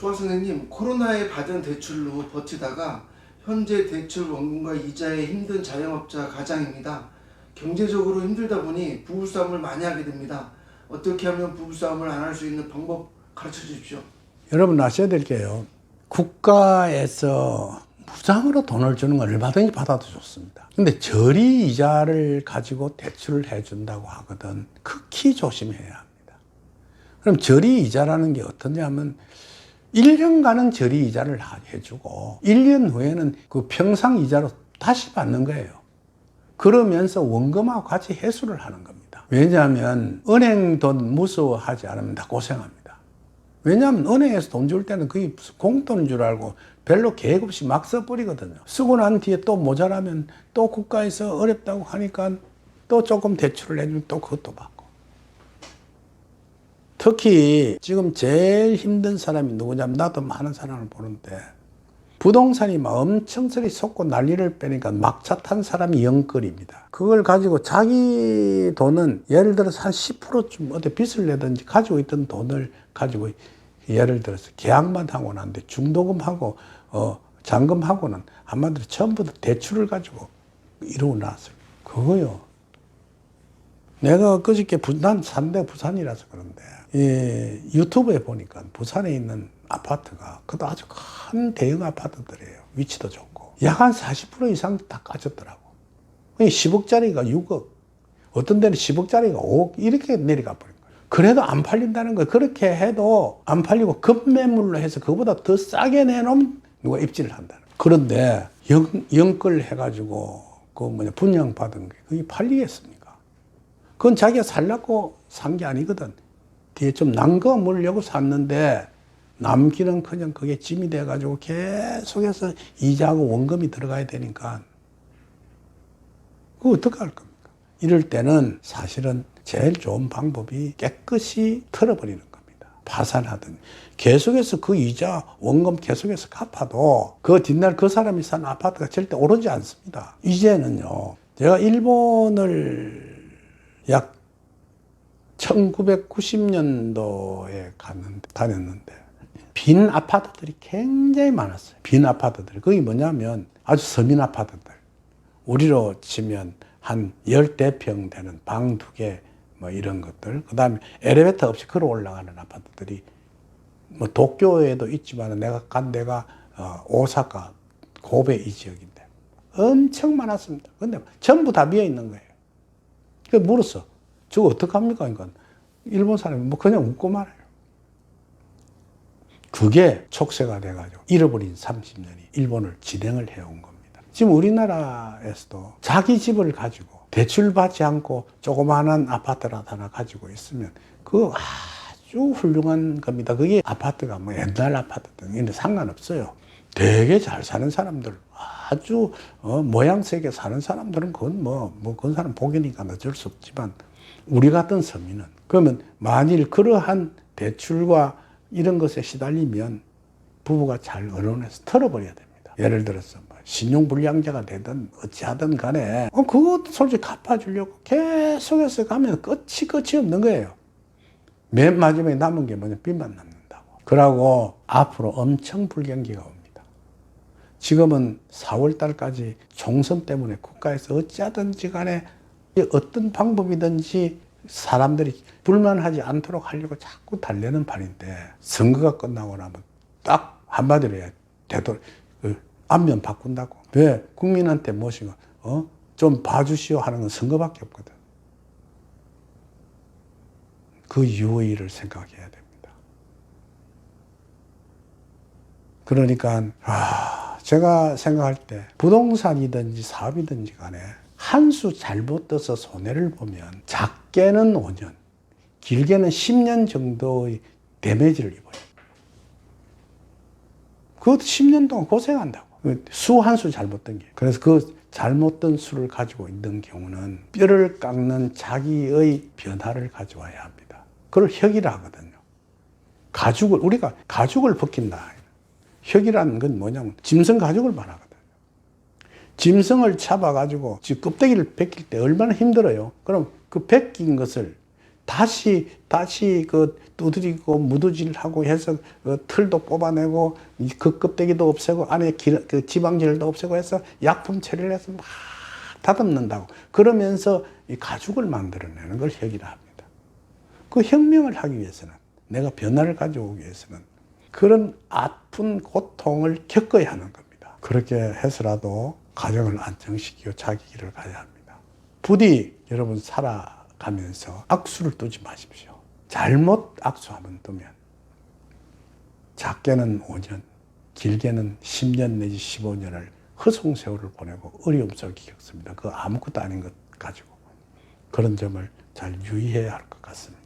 조화 선생님, 코로나에 받은 대출로 버티다가 현재 대출 원금과 이자에 힘든 자영업자 가장입니다. 경제적으로 힘들다 보니 부부싸움을 많이 하게 됩니다. 어떻게 하면 부부싸움을 안 할 수 있는 방법 가르쳐 주십시오. 여러분 아셔야 될 게요. 국가에서 무상으로 돈을 주는 건 얼마든지 받아도 좋습니다. 근데 저리 이자를 가지고 대출을 해준다고 하거든. 극히 조심해야 합니다. 그럼 저리 이자라는 게 어떠냐면 1년간은 저리 이자를 해주고 1년 후에는 그 평상 이자로 다시 받는 거예요. 그러면서 원금하고 같이 회수를 하는 겁니다. 왜냐하면 은행 돈 무서워하지 않으면 다 고생합니다. 왜냐하면 은행에서 돈 줄 때는 그게 공돈인 줄 알고 별로 계획 없이 막 써버리거든요. 쓰고 난 뒤에 또 모자라면 또 국가에서 어렵다고 하니까 또 조금 대출을 해주면 또 그것도 받고. 특히 지금 제일 힘든 사람이 누구냐면 나도 많은 사람을 보는데 부동산이 막 엄청 소리 솟고 난리를 빼니까 막차 탄 사람이 영끌입니다. 그걸 가지고 자기 돈은 예를 들어서 한 10%쯤 어디 빚을 내든지 가지고 있던 돈을 가지고 예를 들어서 계약만 하고 나는데 중도금하고 잔금하고는 한마디로 전부 다 대출을 가지고 이러고 나왔어요. 그거요. 내가 그저께 난 산대 부산이라서 그런데 유튜브에 보니까 부산에 있는 아파트가 그것도 아주 큰 대형 아파트들이에요. 위치도 좋고 약 한 40% 이상 다 까졌더라고. 10억짜리가 6억, 어떤 데는 10억짜리가 5억 이렇게 내려가 버린 거예요. 그래도 안 팔린다는 거예요. 그렇게 해도 안 팔리고 급매물로 해서 그보다 더 싸게 내놓으면 누가 입지를 한다는 거예요. 그런데 영끌 해가지고 분양받은 게 그게 팔리겠습니까? 그건 자기가 살려고 산 게 아니거든. 뒤에 좀 남겨 물려고 샀는데 남기는커녕 그게 짐이 돼가지고 계속해서 이자하고 원금이 들어가야 되니까 그거 어떻게 할 겁니까? 이럴 때는 사실은 제일 좋은 방법이 깨끗이 털어버리는 겁니다. 파산하든 계속해서 그 이자 원금 계속해서 갚아도 그 뒷날 그 사람이 산 아파트가 절대 오르지 않습니다. 이제는요, 제가 일본을 약 1990년도에 다녔는데 빈 아파트들이 굉장히 많았어요. 빈 아파트들이. 그게 뭐냐면 아주 서민 아파트들. 우리로 치면 한 10대평 되는 방 2개 뭐 이런 것들. 그 다음에 엘리베이터 없이 걸어 올라가는 아파트들이 뭐 도쿄에도 있지만 내가 간 데가 오사카, 고베 이 지역인데 엄청 많았습니다. 근데 전부 다 비어 있는 거예요. 그래서 물었어. 저거 어떡합니까? 그러니까 일본 사람이 뭐 그냥 웃고 말아요. 그게 촉세가 돼가지고 잃어버린 30년이 일본을 진행을 해온 겁니다. 지금 우리나라에서도 자기 집을 가지고 대출받지 않고 조그마한 아파트라도 하나 가지고 있으면 그거 아주 훌륭한 겁니다. 그게 아파트가 뭐 옛날 아파트든 상관없어요. 되게 잘 사는 사람들, 아주 모양새게 사는 사람들은 그건 사람 복이니까 어쩔 수 없지만 우리 같은 서민은 그러면 만일 그러한 대출과 이런 것에 시달리면 부부가 잘 의논해서 털어버려야 됩니다. 예를 들어서 신용불량자가 되든 어찌하든 간에 그것도 솔직히 갚아주려고 계속해서 가면 끝이 없는 거예요. 맨 마지막에 남은 게 뭐냐, 빚만 남는다고. 그러고 앞으로 엄청 불경기가 옵니다. 지금은 4월 달까지 총선 때문에 국가에서 어찌하든지 간에 어떤 방법이든지 사람들이 불만하지 않도록 하려고 자꾸 달래는 판인데 선거가 끝나고 나면 딱 한마디로 해야 안면 바꾼다고. 왜? 국민한테 모시고 좀 봐주시오 하는 건 선거밖에 없거든. 그 유의를 생각해야 됩니다. 그러니까 제가 생각할 때 부동산이든지 사업이든지 간에 한 수 잘못 떠서 손해를 보면 작게는 5년, 길게는 10년 정도의 데미지를 입어요. 그것도 10년 동안 고생한다고. 수 한 수 잘못 든 게. 그래서 그 잘못 든 수를 가지고 있는 경우는 뼈를 깎는 자기의 변화를 가져와야 합니다. 그걸 혁이라 하거든요. 우리가 가죽을 벗긴다. 혁이라는 건 뭐냐면 짐승 가죽을 말하거든요. 짐승을 잡아가지고 껍데기를 벗길 때 얼마나 힘들어요. 그럼 그 벗긴 것을 다시 그 두드리고 무드질하고 해서 그 틀도 뽑아내고 그 껍데기도 없애고 안에 그 지방질도 없애고 해서 약품 처리를 해서 막 다듬는다고. 그러면서 이 가죽을 만들어내는 걸 혁이라 합니다. 그 혁명을 하기 위해서는, 내가 변화를 가져오기 위해서는 그런 아픈 고통을 겪어야 하는 겁니다. 그렇게 해서라도 가정을 안정시키고 자기 길을 가야 합니다. 부디 여러분 살아가면서 악수를 두지 마십시오. 잘못 악수 한번 두면 작게는 5년, 길게는 10년 내지 15년을 허송세월을 보내고 어려움 속에 겪습니다. 그 아무것도 아닌 것 가지고. 그런 점을 잘 유의해야 할 것 같습니다.